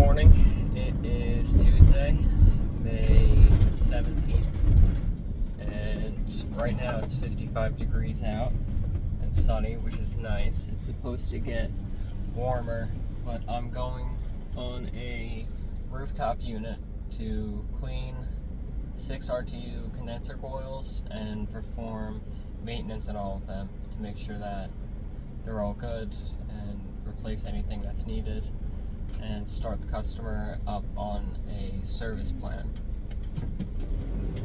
morning. It is Tuesday, May 17th, and right now it's 55 degrees out and sunny, which is nice. It's supposed to get warmer, but I'm going on a rooftop unit to clean 6 RTU condenser coils and perform maintenance on all of them to make sure that they're all good and replace anything that's needed and start the customer up on a service plan.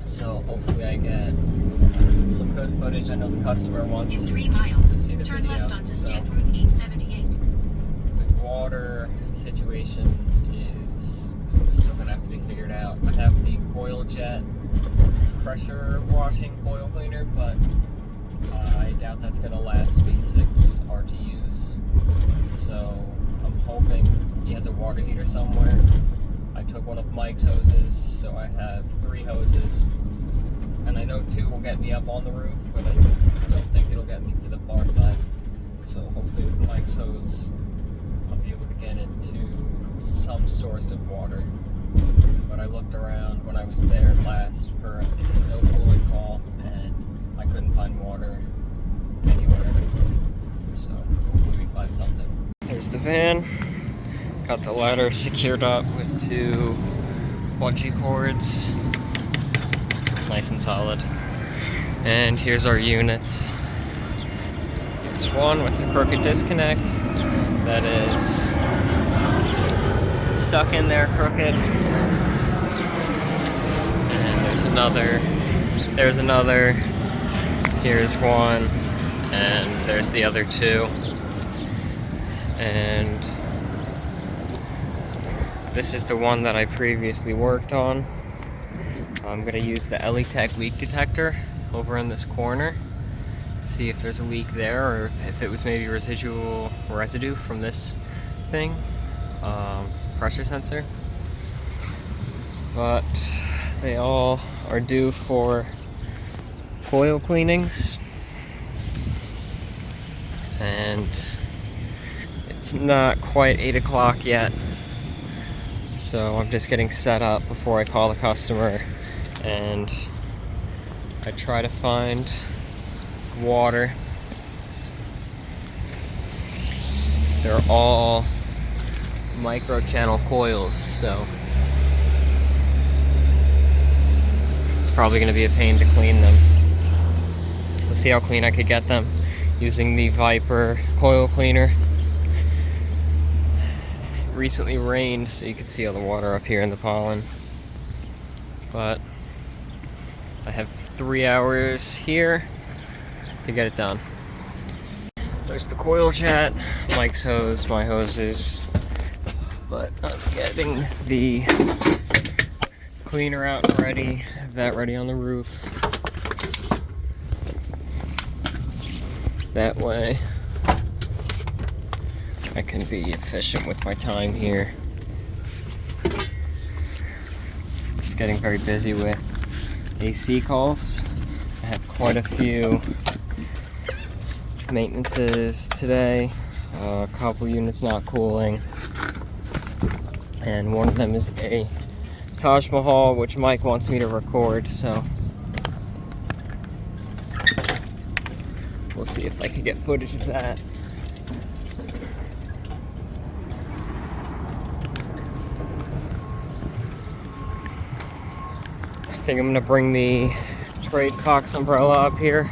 So hopefully I get some good footage. I know the customer wants in 3 miles, to see the turn video. left onto So State Route 878. the water situation is still gonna have to be figured out. I have the Coil Jet pressure washing coil cleaner, but I doubt that's gonna last me 6 RTUs. So I'm hoping he has a water heater somewhere. I took one of Mike's hoses, so I have 3 hoses. And I know 2 will get me up on the roof, but I don't think it'll get me to the far side. So hopefully with Mike's hose, I'll be able to get into some source of water. But I looked around when I was there last for a no cooling call, and I couldn't find water anywhere. So hopefully we find something. There's the van. Got the ladder secured up with 2 bungee cords. Nice and solid. And here's our units. Here's one with a crooked disconnect that is stuck in there crooked. And there's another. Here's one. And there's the other 2. And this is the one that I previously worked on. I'm going to use the LETech leak detector over in this corner. See if there's a leak there or if it was maybe residue from this thing. Pressure sensor. But they all are due for foil cleanings. And it's not quite 8 o'clock yet. So I'm just getting set up before I call the customer, and I try to find water. They're all micro channel coils, so it's probably going to be a pain to clean them. We'll see how clean I could get them using the Viper coil cleaner. Recently rained, so you can see all the water up here in the pollen. But I have 3 hours here to get it done. There's the coil jet, Mike's hose, my hoses. But I'm getting the cleaner out and ready, have that ready on the roof. That way I can be efficient with my time here. It's getting very busy with AC calls. I have quite a few maintenances today. A couple units not cooling. And one of them is a Taj Mahal, which Mike wants me to record, so we'll see if I can get footage of that. I think I'm gonna bring the Trade Fox umbrella up here,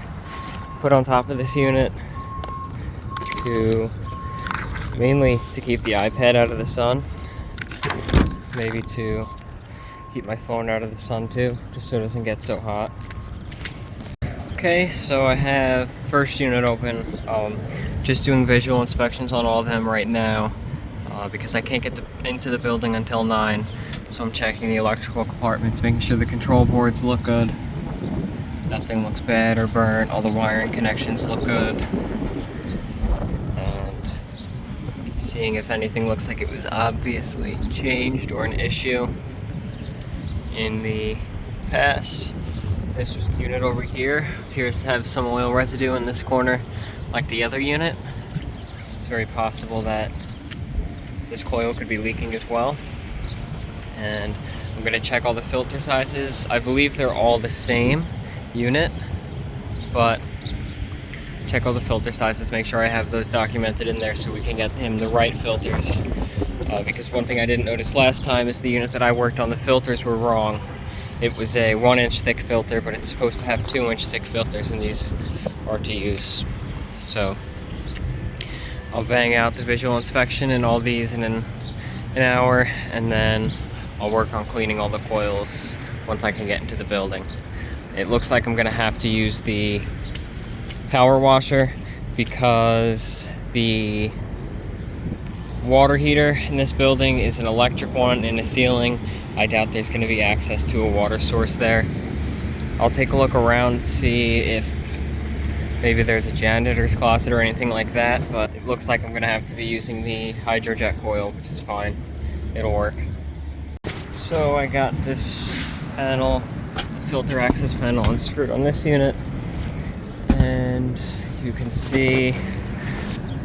put on top of this unit mainly to keep the iPad out of the sun, maybe to keep my phone out of the sun too, just so it doesn't get so hot. Okay, so I have first unit open. Just doing visual inspections on all of them right now because I can't get into the building until 9. So I'm checking the electrical compartments, making sure the control boards look good. Nothing looks bad or burnt. All the wiring connections look good. And seeing if anything looks like it was obviously changed or an issue in the past. This unit over here appears to have some oil residue in this corner, like the other unit. It's very possible that this coil could be leaking as well. and I'm gonna check all the filter sizes. I believe they're all the same unit, but check all the filter sizes, make sure I have those documented in there so we can get him the right filters. Because one thing I didn't notice last time is the unit that I worked on, the filters were wrong. It was a 1-inch thick filter, but it's supposed to have 2-inch thick filters in these RTUs. So I'll bang out the visual inspection and all these in an hour, and then I'll work on cleaning all the coils once I can get into the building. It looks like I'm gonna have to use the power washer because the water heater in this building is an electric one in the ceiling. I doubt there's going to be access to a water source there. I'll take a look around, see if maybe there's a janitor's closet or anything like that, but it looks like I'm going to have to be using the hydrojet coil, which is fine. It'll work. So I got this panel, the filter access panel, unscrewed on this unit, and you can see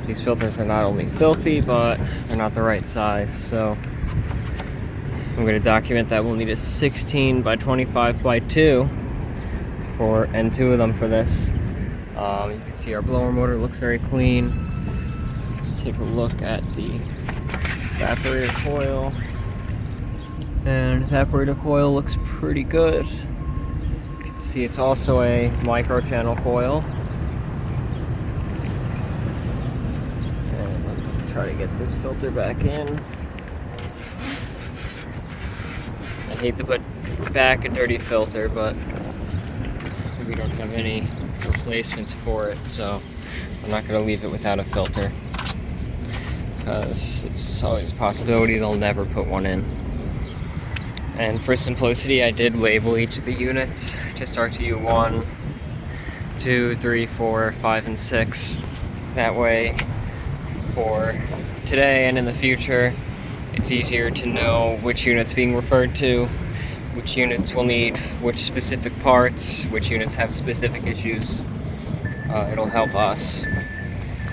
these filters are not only filthy, but they're not the right size. So I'm going to document that we'll need a 16 by 25 by 2 and 2 of them for this. You can see our blower motor looks very clean. Let's take a look at the evaporator coil. And evaporator coil looks pretty good. You can see it's also a micro channel coil. Try to get this filter back in. I hate to put back a dirty filter, but we don't have any replacements for it, so I'm not going to leave it without a filter, because it's always a possibility they'll never put one in. And for simplicity, I did label each of the units, just RTU 1, 2, 3, 4, 5, and 6. That way, for today and in the future, it's easier to know which unit's being referred to, which units will need which specific parts, which units have specific issues. It'll help us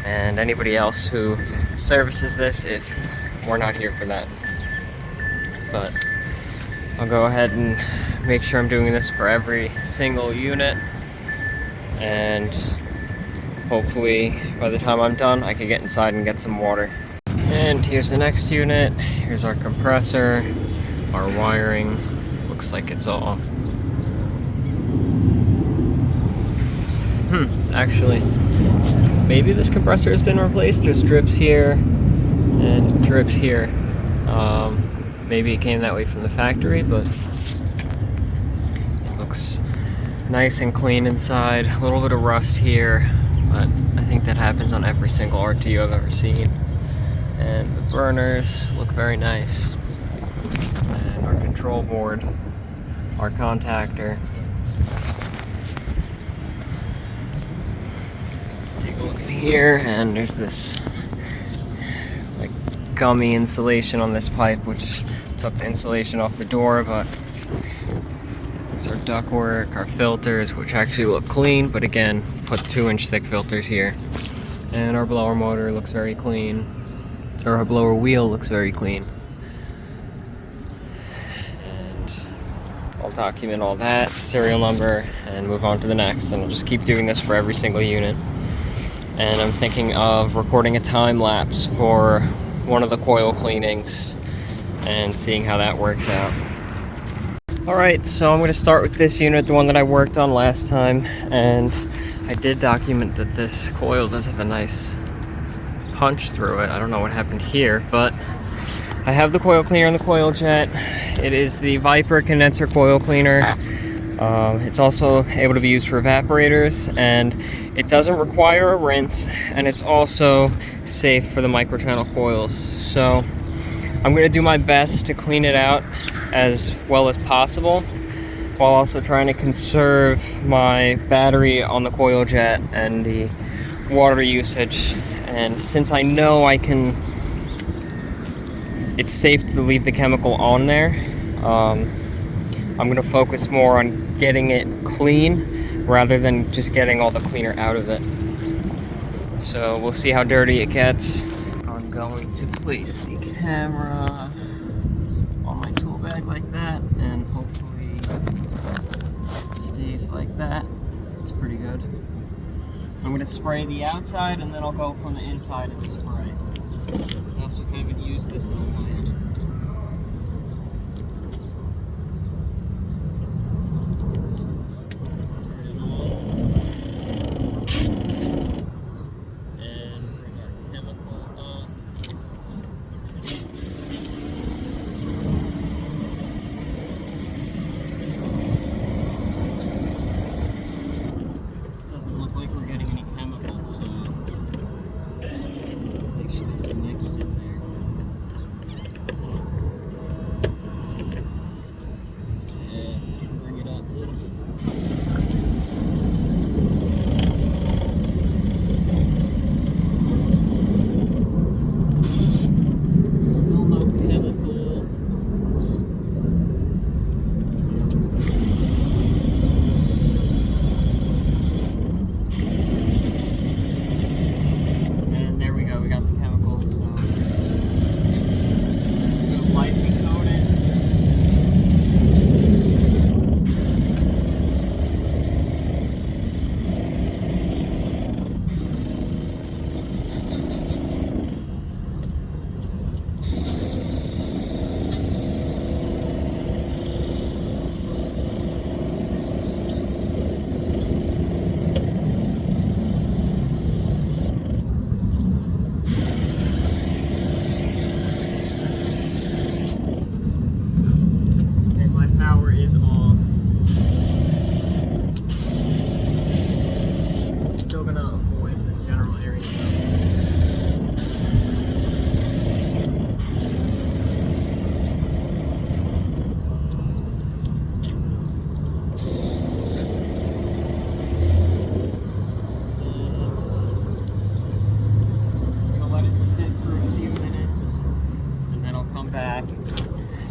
and anybody else who services this if we're not here for that. But I'll go ahead and make sure I'm doing this for every single unit, and hopefully by the time I'm done I can get inside and get some water. And here's the next unit. Here's our compressor, our wiring. Looks like it's all... actually, maybe this compressor has been replaced. There's drips here and drips here. Maybe it came that way from the factory, but it looks nice and clean inside. A little bit of rust here, but I think that happens on every single RTU I've ever seen. And the burners look very nice. And our control board, our contactor. Take a look at here, and there's this like gummy insulation on this pipe, which took the insulation off the door, but there's our ductwork, our filters, which actually look clean, but again, put 2-inch thick filters here. And our blower motor looks very clean. Or our blower wheel looks very clean. And I'll document all that, serial number, and move on to the next. And I'll just keep doing this for every single unit. And I'm thinking of recording a time lapse for one of the coil cleanings and seeing how that works out. Alright, so I'm going to start with this unit, the one that I worked on last time. And I did document that this coil does have a nice punch through it. I don't know what happened here, but I have the coil cleaner and the coil jet. It is the Viper condenser coil cleaner. It's also able to be used for evaporators, and it doesn't require a rinse, and it's also safe for the microchannel coils. So I'm going to do my best to clean it out as well as possible, while also trying to conserve my battery on the coil jet and the water usage. And since I know it's safe to leave the chemical on there, I'm going to focus more on getting it clean rather than just getting all the cleaner out of it. So we'll see how dirty it gets. I'm going to place the camera on my tool bag. like that. It's pretty good. I'm gonna spray the outside and then I'll go from the inside and spray. I also haven't used this in a while.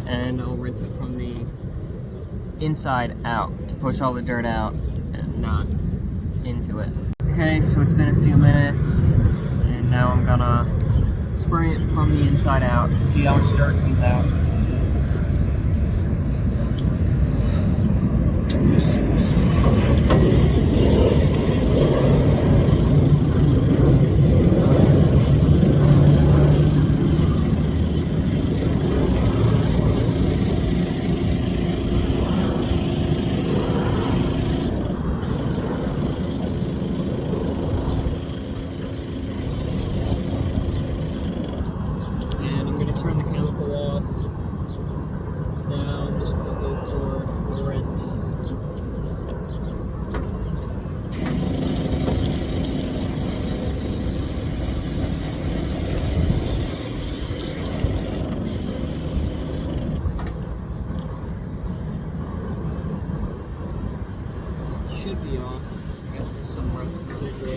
And I'll rinse it from the inside out to push all the dirt out and not into it. Okay, so it's been a few minutes and now I'm gonna spray it from the inside out to see how much dirt comes out. Turn the chemical off. So now I'm just going to go for the rinse. It should be off. I guess there's some residual.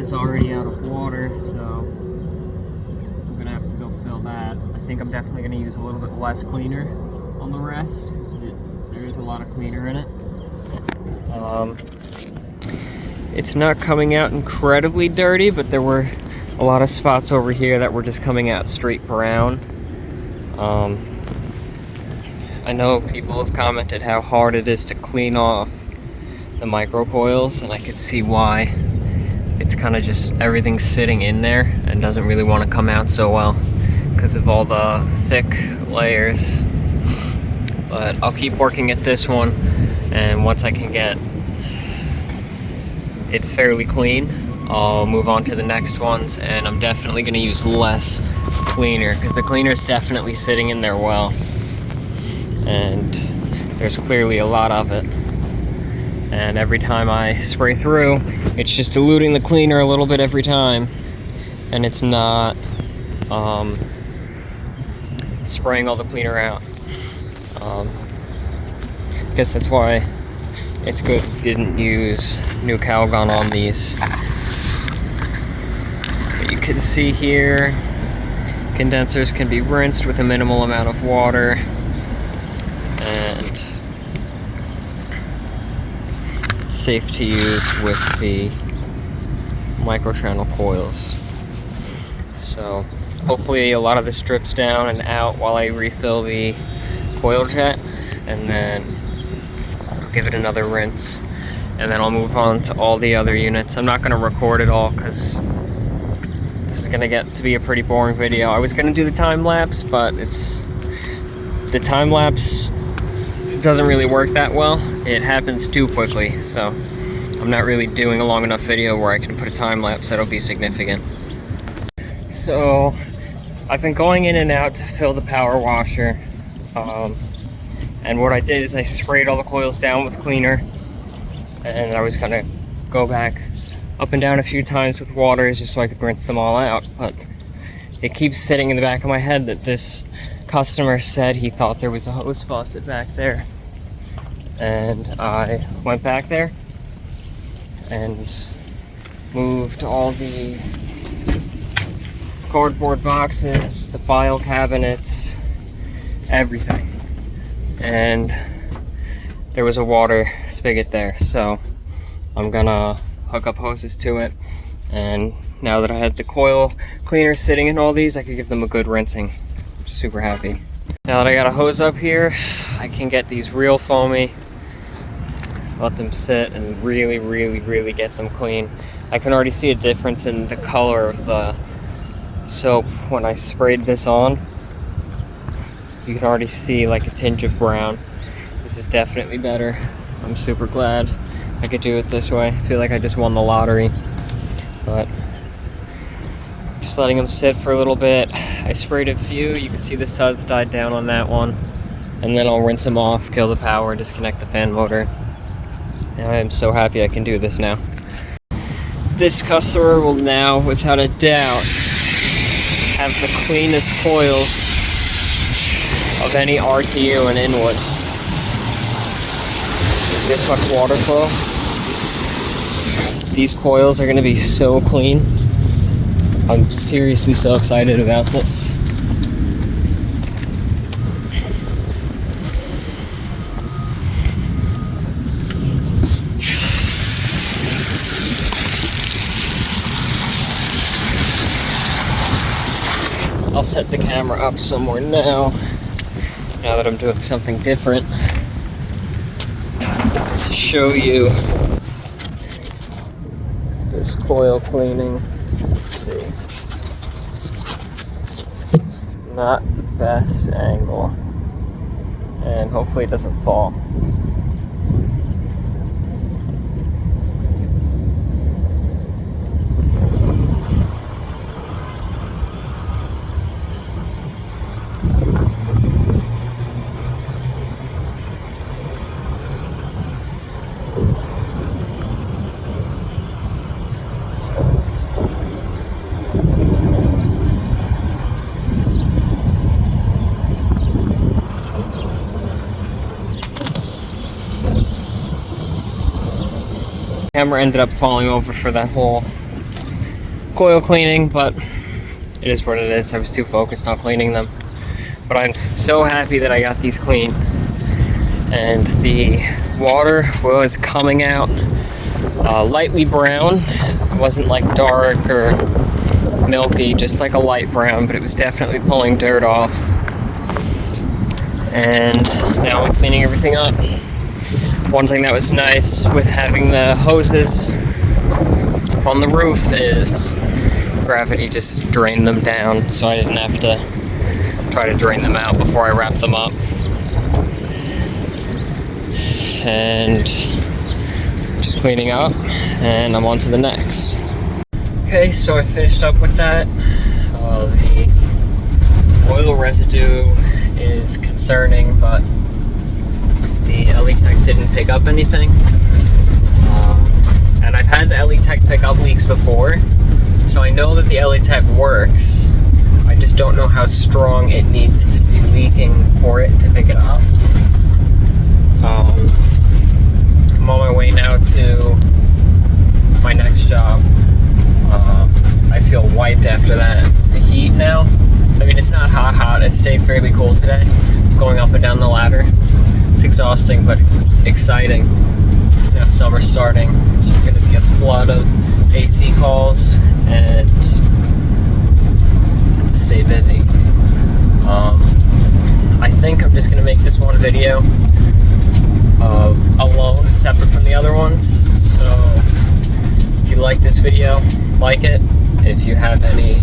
is already out of water, so I'm gonna have to go fill that. I think I'm definitely gonna use a little bit less cleaner on the rest, because there is a lot of cleaner in it. It's not coming out incredibly dirty, but there were a lot of spots over here that were just coming out straight brown. I know people have commented how hard it is to clean off the micro coils, and I could see why. It's kind of just everything's sitting in there and doesn't really want to come out so well because of all the thick layers. But I'll keep working at this one, and once I can get it fairly clean, I'll move on to the next ones, and I'm definitely going to use less cleaner because the cleaner is definitely sitting in there well, and there's clearly a lot of it. And every time I spray through, it's just diluting the cleaner a little bit every time, and it's not spraying all the cleaner out. I guess that's why it's good we didn't use new Calgon on these. But you can see here, condensers can be rinsed with a minimal amount of water, and it's safe to use with the microchannel coils. So hopefully a lot of this drips down and out while I refill the coil jet, and then I'll give it another rinse, and then I'll move on to all the other units. I'm not going to record it all because this is going to get to be a pretty boring video. I was going to do the time lapse, but the time lapse doesn't really work that well. It happens too quickly, so I'm not really doing a long enough video where I can put a time lapse that'll be significant. So I've been going in and out to fill the power washer, and what I did is I sprayed all the coils down with cleaner, and I was gonna go back up and down a few times with water just so I could rinse them all out. But it keeps sitting in the back of my head that this customer said he thought there was a hose faucet back there, and I went back there and moved all the cardboard boxes, the file cabinets, everything, and there was a water spigot there, so I'm gonna hook up hoses to it, and now that I had the coil cleaner sitting in all these, I could give them a good rinsing. I'm super happy. Now that I got a hose up here, I can get these real foamy, let them sit and really get them clean. I can already see a difference in the color of the soap when I sprayed this on. You can already see like a tinge of brown. This is definitely better. I'm super glad I could do it this way. I feel like I just won the lottery. But just letting them sit for a little bit. I sprayed a few. You can see the suds died down on that one. And then I'll rinse them off, kill the power, disconnect the fan motor. And I am so happy I can do this now. This customer will now, without a doubt, have the cleanest coils of any RTU in Inwood. This much water flow. These coils are going to be so clean. I'm seriously so excited about this. I'll set the camera up somewhere now that I'm doing something different, to show you this coil cleaning. Let's see. Not the best angle, and hopefully it doesn't fall. Camera ended up falling over for that whole coil cleaning, but it is what it is. I was too focused on cleaning them. But I'm so happy that I got these clean. And the water was coming out lightly brown. It wasn't like dark or milky, just like a light brown, but it was definitely pulling dirt off. And now I'm cleaning everything up. One thing that was nice with having the hoses on the roof is gravity just drained them down, so I didn't have to try to drain them out before I wrap them up. And just cleaning up, and I'm on to the next. Okay, so I finished up with that. The oil residue is concerning, but the LE-Tech didn't pick up anything. And I've had the LE-Tech pick up leaks before, so I know that the LE-Tech works. I just don't know how strong it needs to be leaking for it to pick it up. I'm on my way now to my next job. I feel wiped after that. The heat now, I mean, it's not hot, it stayed fairly cool today, going up and down the ladder. It's exhausting, but it's exciting. It's now summer starting. It's just gonna be a flood of AC calls and stay busy. I think I'm just gonna make this one video alone, separate from the other ones. So if you like this video, like it. If you have any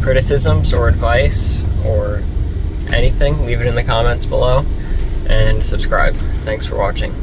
criticisms or advice or anything, leave it in the comments below, and subscribe. Thanks for watching.